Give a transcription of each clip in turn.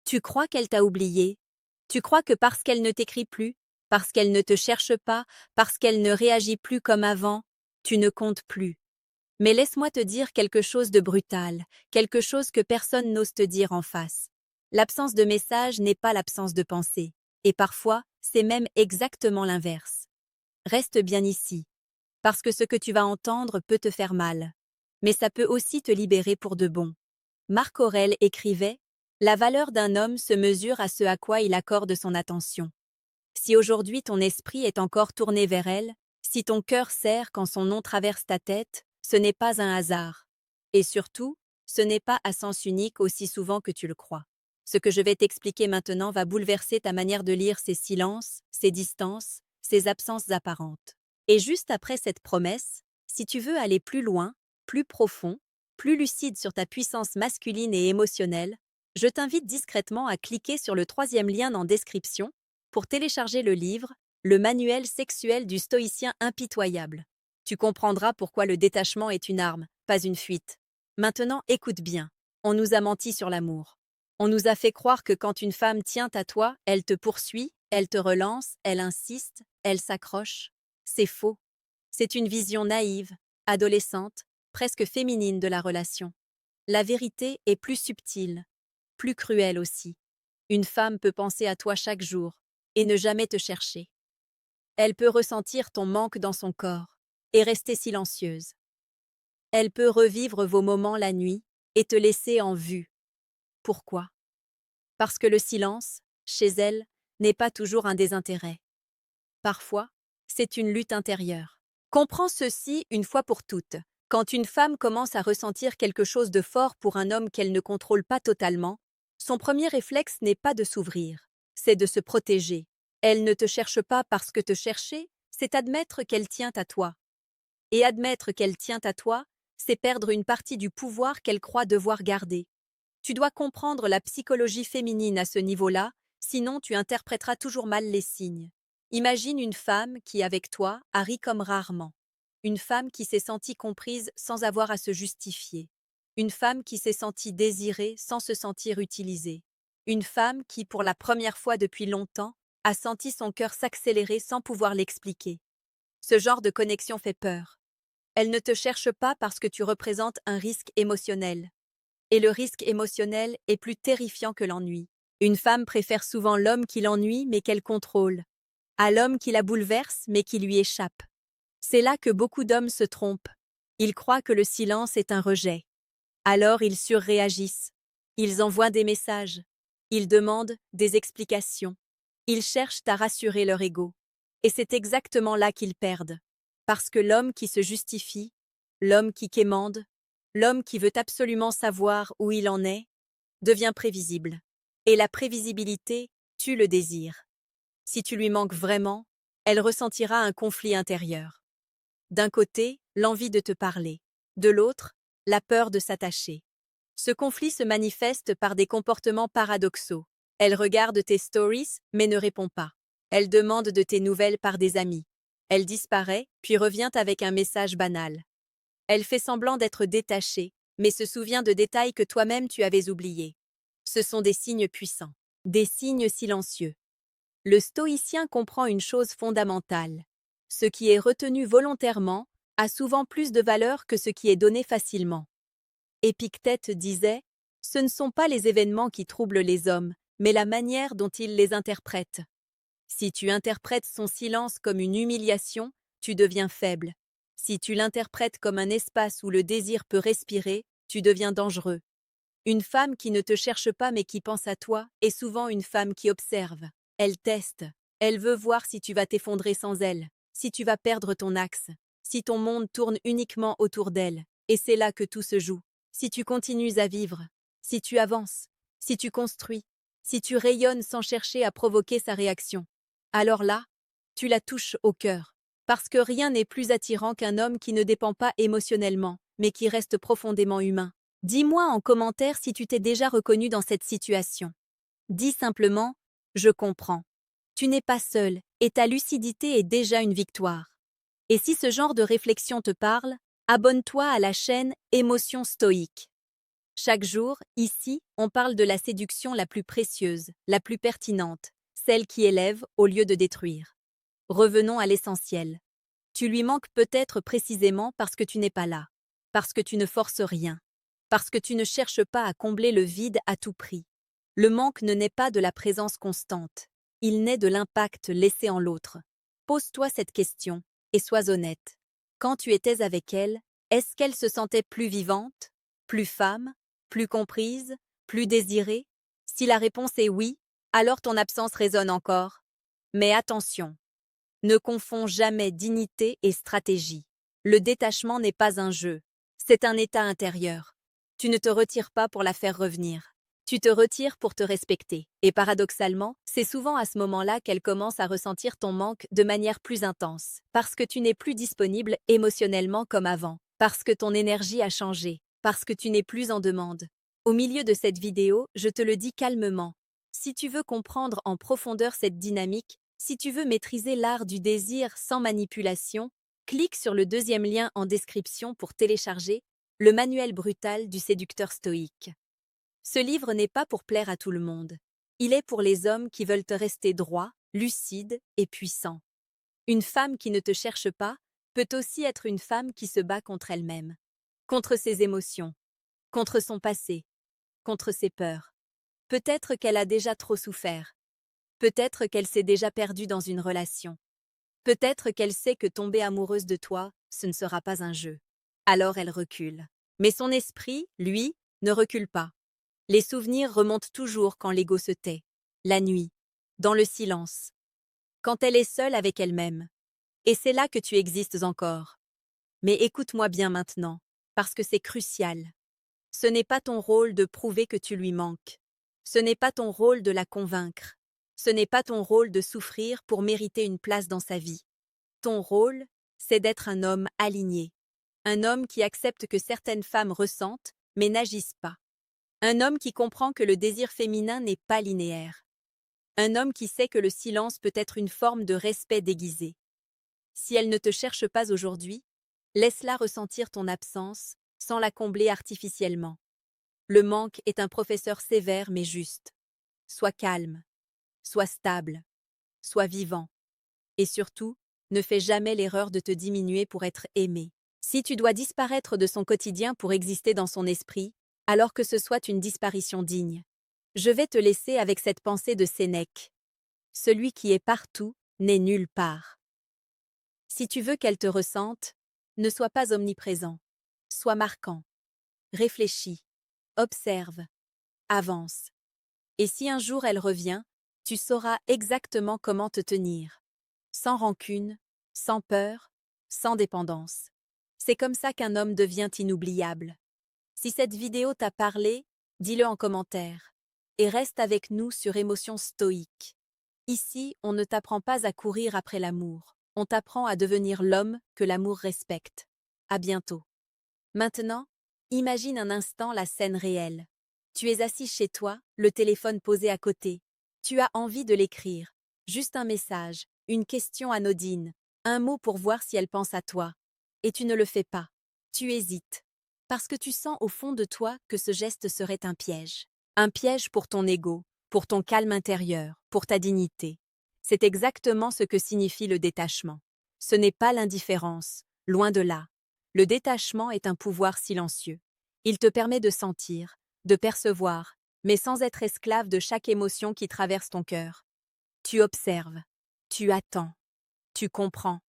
Tu crois qu'elle t'a oublié? Tu crois que parce qu'elle ne t'écrit plus, parce qu'elle ne te cherche pas, parce qu'elle ne réagit plus comme avant, tu ne comptes plus. Mais laisse-moi te dire quelque chose de brutal, quelque chose que personne n'ose te dire en face. L'absence de message n'est pas l'absence de pensée. Et parfois, c'est même exactement l'inverse. Reste bien ici, parce que ce que tu vas entendre peut te faire mal. Mais ça peut aussi te libérer pour de bon. Marc Aurèle écrivait: La valeur d'un homme se mesure à ce à quoi il accorde son attention. Si aujourd'hui ton esprit est encore tourné vers elle, si ton cœur serre quand son nom traverse ta tête, ce n'est pas un hasard. Et surtout, ce n'est pas à sens unique aussi souvent que tu le crois. Ce que je vais t'expliquer maintenant va bouleverser ta manière de lire ces silences, ces distances, ces absences apparentes. Et juste après cette promesse, si tu veux aller plus loin, plus profond, plus lucide sur ta puissance masculine et émotionnelle, je t'invite discrètement à cliquer sur le troisième lien en description pour télécharger le livre Le manuel sexuel du stoïcien impitoyable. Tu comprendras pourquoi le détachement est une arme, pas une fuite. Maintenant, écoute bien. On nous a menti sur l'amour. On nous a fait croire que quand une femme tient à toi, elle te poursuit, elle te relance, elle insiste, elle s'accroche. C'est faux. C'est une vision naïve, adolescente, presque féminine de la relation. La vérité est plus subtile, plus cruelle aussi. Une femme peut penser à toi chaque jour et ne jamais te chercher. Elle peut ressentir ton manque dans son corps et rester silencieuse. Elle peut revivre vos moments la nuit et te laisser en vue. Pourquoi? Parce que le silence, chez elle, n'est pas toujours un désintérêt. Parfois, c'est une lutte intérieure. Comprends ceci une fois pour toutes. Quand une femme commence à ressentir quelque chose de fort pour un homme qu'elle ne contrôle pas totalement, son premier réflexe n'est pas de s'ouvrir, c'est de se protéger. Elle ne te cherche pas parce que te chercher, c'est admettre qu'elle tient à toi. Et admettre qu'elle tient à toi, c'est perdre une partie du pouvoir qu'elle croit devoir garder. Tu dois comprendre la psychologie féminine à ce niveau-là, sinon tu interpréteras toujours mal les signes. Imagine une femme qui, avec toi, a ri comme rarement. Une femme qui s'est sentie comprise sans avoir à se justifier. Une femme qui s'est sentie désirée sans se sentir utilisée. Une femme qui, pour la première fois depuis longtemps, a senti son cœur s'accélérer sans pouvoir l'expliquer. Ce genre de connexion fait peur. Elle ne te cherche pas parce que tu représentes un risque émotionnel. Et le risque émotionnel est plus terrifiant que l'ennui. Une femme préfère souvent l'homme qui l'ennuie mais qu'elle contrôle, à l'homme qui la bouleverse mais qui lui échappe. C'est là que beaucoup d'hommes se trompent. Ils croient que le silence est un rejet. Alors ils surréagissent. Ils envoient des messages. Ils demandent des explications. Ils cherchent à rassurer leur ego. Et c'est exactement là qu'ils perdent. Parce que l'homme qui se justifie, l'homme qui quémande, l'homme qui veut absolument savoir où il en est, devient prévisible. Et la prévisibilité tue le désir. Si tu lui manques vraiment, elle ressentira un conflit intérieur. D'un côté, l'envie de te parler. De l'autre, la peur de s'attacher. Ce conflit se manifeste par des comportements paradoxaux. Elle regarde tes stories, mais ne répond pas. Elle demande de tes nouvelles par des amis. Elle disparaît, puis revient avec un message banal. Elle fait semblant d'être détachée, mais se souvient de détails que toi-même tu avais oubliés. Ce sont des signes puissants, des signes silencieux. Le stoïcien comprend une chose fondamentale. Ce qui est retenu volontairement a souvent plus de valeur que ce qui est donné facilement. Épictète disait: Ce ne sont pas les événements qui troublent les hommes, mais la manière dont ils les interprètent. Si tu interprètes son silence comme une humiliation, tu deviens faible. Si tu l'interprètes comme un espace où le désir peut respirer, tu deviens dangereux. Une femme qui ne te cherche pas mais qui pense à toi est souvent une femme qui observe. Elle teste. Elle veut voir si tu vas t'effondrer sans elle, si tu vas perdre ton axe, si ton monde tourne uniquement autour d'elle. Et c'est là que tout se joue. Si tu continues à vivre, si tu avances, si tu construis, si tu rayonnes sans chercher à provoquer sa réaction, alors là, tu la touches au cœur. Parce que rien n'est plus attirant qu'un homme qui ne dépend pas émotionnellement, mais qui reste profondément humain. Dis-moi en commentaire si tu t'es déjà reconnu dans cette situation. Dis simplement: je comprends. Tu n'es pas seul et ta lucidité est déjà une victoire. Et si ce genre de réflexion te parle, abonne-toi à la chaîne Émotion Stoïque. Chaque jour, ici, on parle de la séduction la plus précieuse, la plus pertinente, celle qui élève au lieu de détruire. Revenons à l'essentiel. Tu lui manques peut-être précisément parce que tu n'es pas là, parce que tu ne forces rien, parce que tu ne cherches pas à combler le vide à tout prix. Le manque ne naît pas de la présence constante, il naît de l'impact laissé en l'autre. Pose-toi cette question et sois honnête. Quand tu étais avec elle, est-ce qu'elle se sentait plus vivante, plus femme, plus comprise, plus désirée? Si la réponse est oui, alors ton absence résonne encore. Mais attention, ne confonds jamais dignité et stratégie. Le détachement n'est pas un jeu, c'est un état intérieur. Tu ne te retires pas pour la faire revenir. Tu te retires pour te respecter. Et paradoxalement, c'est souvent à ce moment-là qu'elle commence à ressentir ton manque de manière plus intense, parce que tu n'es plus disponible émotionnellement comme avant, parce que ton énergie a changé, parce que tu n'es plus en demande. Au milieu de cette vidéo, je te le dis calmement. Si tu veux comprendre en profondeur cette dynamique, si tu veux maîtriser l'art du désir sans manipulation, clique sur le deuxième lien en description pour télécharger le manuel brutal du séducteur stoïque. Ce livre n'est pas pour plaire à tout le monde. Il est pour les hommes qui veulent te rester droit, lucide et puissant. Une femme qui ne te cherche pas peut aussi être une femme qui se bat contre elle-même, contre ses émotions, contre son passé, contre ses peurs. Peut-être qu'elle a déjà trop souffert. Peut-être qu'elle s'est déjà perdue dans une relation. Peut-être qu'elle sait que tomber amoureuse de toi, ce ne sera pas un jeu. Alors elle recule. Mais son esprit, lui, ne recule pas. Les souvenirs remontent toujours quand l'ego se tait. La nuit, dans le silence. Quand elle est seule avec elle-même. Et c'est là que tu existes encore. Mais écoute-moi bien maintenant, parce que c'est crucial. Ce n'est pas ton rôle de prouver que tu lui manques. Ce n'est pas ton rôle de la convaincre. Ce n'est pas ton rôle de souffrir pour mériter une place dans sa vie. Ton rôle, c'est d'être un homme aligné. Un homme qui accepte que certaines femmes ressentent, mais n'agissent pas. Un homme qui comprend que le désir féminin n'est pas linéaire. Un homme qui sait que le silence peut être une forme de respect déguisé. Si elle ne te cherche pas aujourd'hui, laisse-la ressentir ton absence sans la combler artificiellement. Le manque est un professeur sévère mais juste. Sois calme, sois stable, sois vivant. Et surtout, ne fais jamais l'erreur de te diminuer pour être aimé. Si tu dois disparaître de son quotidien pour exister dans son esprit, alors que ce soit une disparition digne. Je vais te laisser avec cette pensée de Sénèque. Celui qui est partout n'est nulle part. Si tu veux qu'elle te ressente, ne sois pas omniprésent. Sois marquant. Réfléchis. Observe. Avance. Et si un jour elle revient, tu sauras exactement comment te tenir. Sans rancune, sans peur, sans dépendance. C'est comme ça qu'un homme devient inoubliable. Si cette vidéo t'a parlé, dis-le en commentaire. Et reste avec nous sur Émotions stoïques. Ici, on ne t'apprend pas à courir après l'amour. On t'apprend à devenir l'homme que l'amour respecte. À bientôt. Maintenant, imagine un instant la scène réelle. Tu es assis chez toi, le téléphone posé à côté. Tu as envie de l'écrire. Juste un message, une question anodine, un mot pour voir si elle pense à toi. Et tu ne le fais pas. Tu hésites. Parce que tu sens au fond de toi que ce geste serait un piège. Un piège pour ton ego, pour ton calme intérieur, pour ta dignité. C'est exactement ce que signifie le détachement. Ce n'est pas l'indifférence, loin de là. Le détachement est un pouvoir silencieux. Il te permet de sentir, de percevoir, mais sans être esclave de chaque émotion qui traverse ton cœur. Tu observes, tu attends, tu comprends.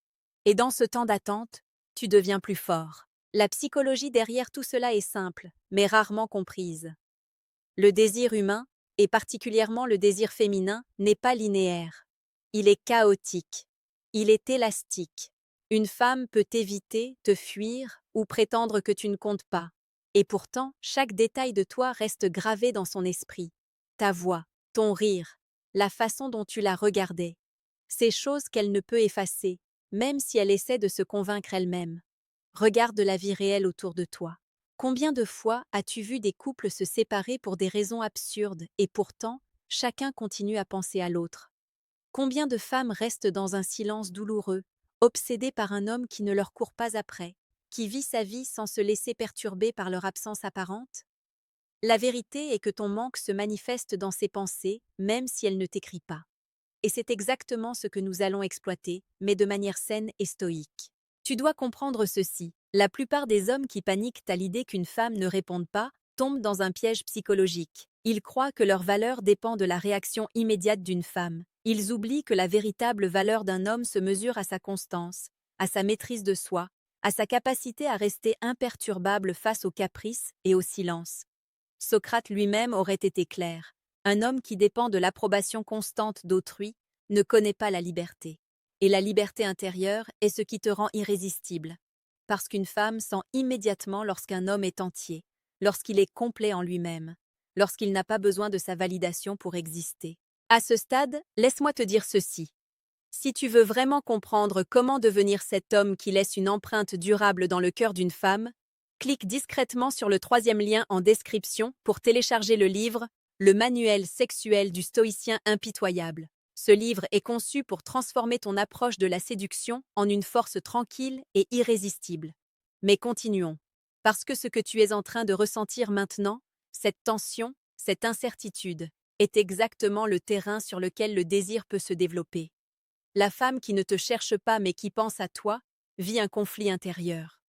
Et dans ce temps d'attente, tu deviens plus fort. La psychologie derrière tout cela est simple, mais rarement comprise. Le désir humain, et particulièrement le désir féminin, n'est pas linéaire. Il est chaotique. Il est élastique. Une femme peut t'éviter, te fuir ou prétendre que tu ne comptes pas. Et pourtant, chaque détail de toi reste gravé dans son esprit. Ta voix, ton rire, la façon dont tu la regardais. Ces choses qu'elle ne peut effacer, même si elle essaie de se convaincre elle-même. Regarde la vie réelle autour de toi. Combien de fois as-tu vu des couples se séparer pour des raisons absurdes et pourtant, chacun continue à penser à l'autre? Combien de femmes restent dans un silence douloureux, obsédées par un homme qui ne leur court pas après, qui vit sa vie sans se laisser perturber par leur absence apparente? La vérité est que ton manque se manifeste dans ses pensées, même si elle ne t'écrit pas. Et c'est exactement ce que nous allons exploiter, mais de manière saine et stoïque. Tu dois comprendre ceci. La plupart des hommes qui paniquent à l'idée qu'une femme ne réponde pas tombent dans un piège psychologique. Ils croient que leur valeur dépend de la réaction immédiate d'une femme. Ils oublient que la véritable valeur d'un homme se mesure à sa constance, à sa maîtrise de soi, à sa capacité à rester imperturbable face aux caprices et au silence. Socrate lui-même aurait été clair. Un homme qui dépend de l'approbation constante d'autrui ne connaît pas la liberté. Et la liberté intérieure est ce qui te rend irrésistible. Parce qu'une femme sent immédiatement lorsqu'un homme est entier, lorsqu'il est complet en lui-même, lorsqu'il n'a pas besoin de sa validation pour exister. À ce stade, laisse-moi te dire ceci. Si tu veux vraiment comprendre comment devenir cet homme qui laisse une empreinte durable dans le cœur d'une femme, clique discrètement sur le troisième lien en description pour télécharger le livre Le manuel sexuel du stoïcien impitoyable. Ce livre est conçu pour transformer ton approche de la séduction en une force tranquille et irrésistible. Mais continuons. Parce que ce que tu es en train de ressentir maintenant, cette tension, cette incertitude, est exactement le terrain sur lequel le désir peut se développer. La femme qui ne te cherche pas mais qui pense à toi vit un conflit intérieur.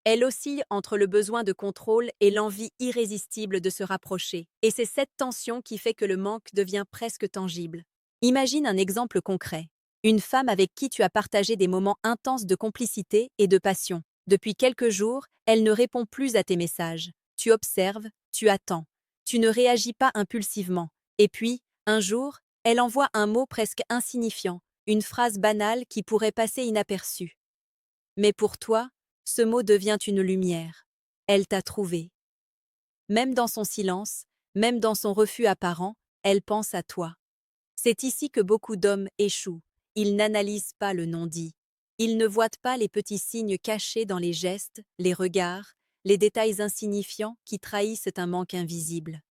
Elle oscille entre le besoin de contrôle et l'envie irrésistible de se rapprocher. Et c'est cette tension qui fait que le manque devient presque tangible. Imagine un exemple concret. Une femme avec qui tu as partagé des moments intenses de complicité et de passion. Depuis quelques jours, elle ne répond plus à tes messages. Tu observes, tu attends. Tu ne réagis pas impulsivement. Et puis, un jour, elle envoie un mot presque insignifiant, une phrase banale qui pourrait passer inaperçue. Mais pour toi, ce mot devient une lumière. Elle t'a trouvé. Même dans son silence, même dans son refus apparent, elle pense à toi. C'est ici que beaucoup d'hommes échouent. Ils n'analysent pas le non-dit. Ils ne voient pas les petits signes cachés dans les gestes, les regards, les détails insignifiants qui trahissent un manque invisible.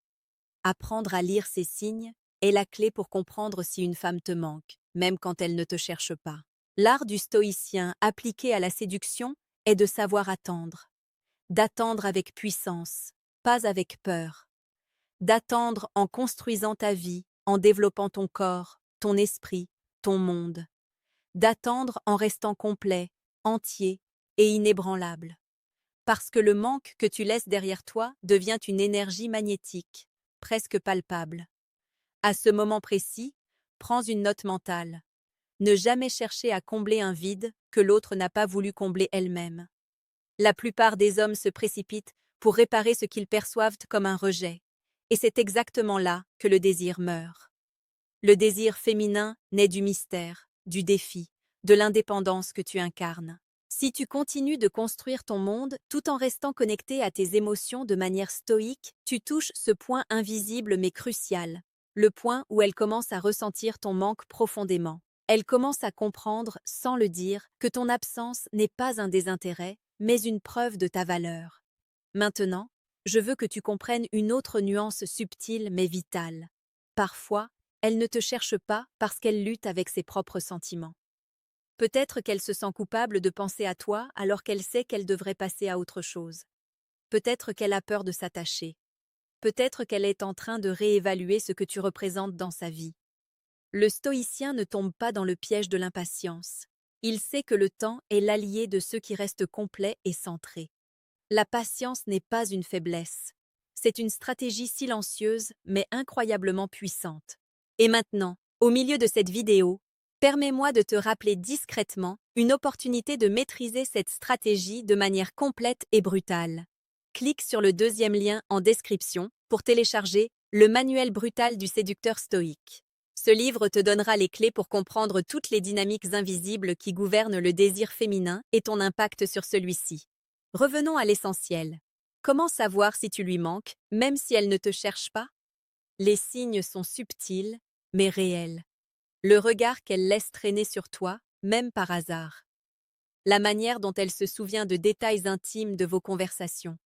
Apprendre à lire ces signes est la clé pour comprendre si une femme te manque, même quand elle ne te cherche pas. L'art du stoïcien appliqué à la séduction est de savoir attendre. D'attendre avec puissance, pas avec peur. D'attendre en construisant ta vie, en développant ton corps, ton esprit, ton monde. D'attendre en restant complet, entier et inébranlable. Parce que le manque que tu laisses derrière toi devient une énergie magnétique, presque palpable. À ce moment précis, prends une note mentale. Ne jamais chercher à combler un vide que l'autre n'a pas voulu combler elle-même. La plupart des hommes se précipitent pour réparer ce qu'ils perçoivent comme un rejet, et c'est exactement là que le désir meurt. Le désir féminin naît du mystère, du défi, de l'indépendance que tu incarnes. Si tu continues de construire ton monde tout en restant connecté à tes émotions de manière stoïque, tu touches ce point invisible mais crucial, le point où elle commence à ressentir ton manque profondément. Elle commence à comprendre, sans le dire, que ton absence n'est pas un désintérêt, mais une preuve de ta valeur. Maintenant, je veux que tu comprennes une autre nuance subtile mais vitale. Parfois, elle ne te cherche pas parce qu'elle lutte avec ses propres sentiments. Peut-être qu'elle se sent coupable de penser à toi alors qu'elle sait qu'elle devrait passer à autre chose. Peut-être qu'elle a peur de s'attacher. Peut-être qu'elle est en train de réévaluer ce que tu représentes dans sa vie. Le stoïcien ne tombe pas dans le piège de l'impatience. Il sait que le temps est l'allié de ceux qui restent complets et centrés. La patience n'est pas une faiblesse. C'est une stratégie silencieuse mais incroyablement puissante. Et maintenant, au milieu de cette vidéo, permets-moi de te rappeler discrètement une opportunité de maîtriser cette stratégie de manière complète et brutale. Clique sur le deuxième lien en description pour télécharger le manuel brutal du séducteur stoïque. Ce livre te donnera les clés pour comprendre toutes les dynamiques invisibles qui gouvernent le désir féminin et ton impact sur celui-ci. Revenons à l'essentiel. Comment savoir si tu lui manques, même si elle ne te cherche pas? Les signes sont subtils, mais réels. Le regard qu'elle laisse traîner sur toi, même par hasard. La manière dont elle se souvient de détails intimes de vos conversations.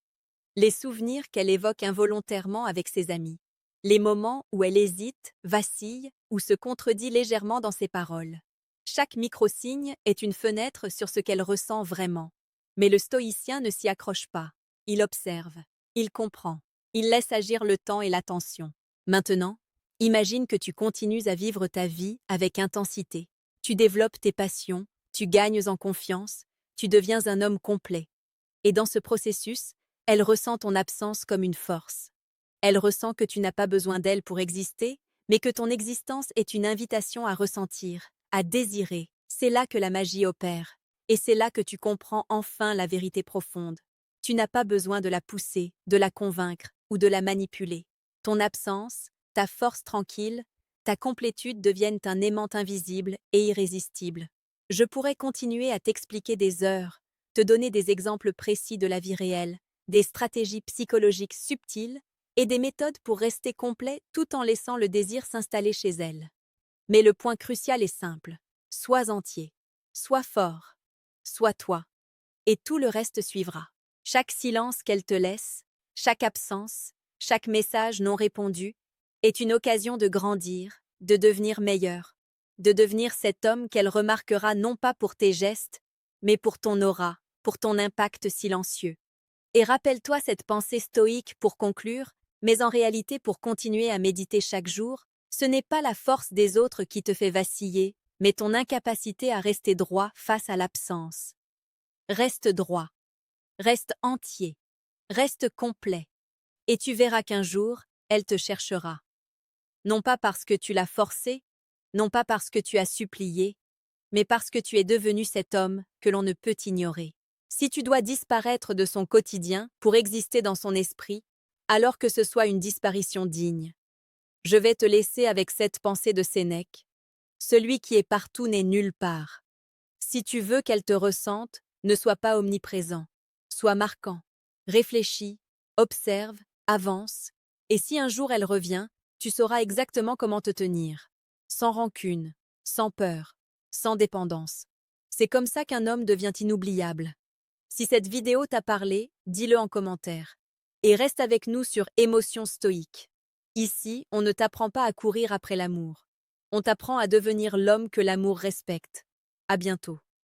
Les souvenirs qu'elle évoque involontairement avec ses amis. Les moments où elle hésite, vacille ou se contredit légèrement dans ses paroles. Chaque micro-signe est une fenêtre sur ce qu'elle ressent vraiment. Mais le stoïcien ne s'y accroche pas. Il observe, il comprend. Il laisse agir le temps et l'attention. Maintenant, imagine que tu continues à vivre ta vie avec intensité. Tu développes tes passions, tu gagnes en confiance, tu deviens un homme complet. Et dans ce processus, elle ressent ton absence comme une force. Elle ressent que tu n'as pas besoin d'elle pour exister, mais que ton existence est une invitation à ressentir, à désirer. C'est là que la magie opère. Et c'est là que tu comprends enfin la vérité profonde. Tu n'as pas besoin de la pousser, de la convaincre ou de la manipuler. Ton absence, ta force tranquille, ta complétude deviennent un aimant invisible et irrésistible. Je pourrais continuer à t'expliquer des heures, te donner des exemples précis de la vie réelle, des stratégies psychologiques subtiles et des méthodes pour rester complet tout en laissant le désir s'installer chez elle. Mais le point crucial est simple. Sois entier, sois fort, sois toi, et tout le reste suivra. Chaque silence qu'elle te laisse, chaque absence, chaque message non répondu, est une occasion de grandir, de devenir meilleur, de devenir cet homme qu'elle remarquera non pas pour tes gestes, mais pour ton aura, pour ton impact silencieux. Et rappelle-toi cette pensée stoïque pour conclure, mais en réalité pour continuer à méditer chaque jour, ce n'est pas la force des autres qui te fait vaciller, mais ton incapacité à rester droit face à l'absence. Reste droit, reste entier, reste complet, et tu verras qu'un jour, elle te cherchera. Non pas parce que tu l'as forcé, non pas parce que tu as supplié, mais parce que tu es devenu cet homme que l'on ne peut ignorer. Si tu dois disparaître de son quotidien pour exister dans son esprit, alors que ce soit une disparition digne. Je vais te laisser avec cette pensée de Sénèque. Celui qui est partout n'est nulle part. Si tu veux qu'elle te ressente, ne sois pas omniprésent. Sois marquant. Réfléchis, observe, avance, et si un jour elle revient, tu sauras exactement comment te tenir. Sans rancune, sans peur, sans dépendance. C'est comme ça qu'un homme devient inoubliable. Si cette vidéo t'a parlé, dis-le en commentaire. Et reste avec nous sur Émotions stoïques. Ici, on ne t'apprend pas à courir après l'amour. On t'apprend à devenir l'homme que l'amour respecte. À bientôt.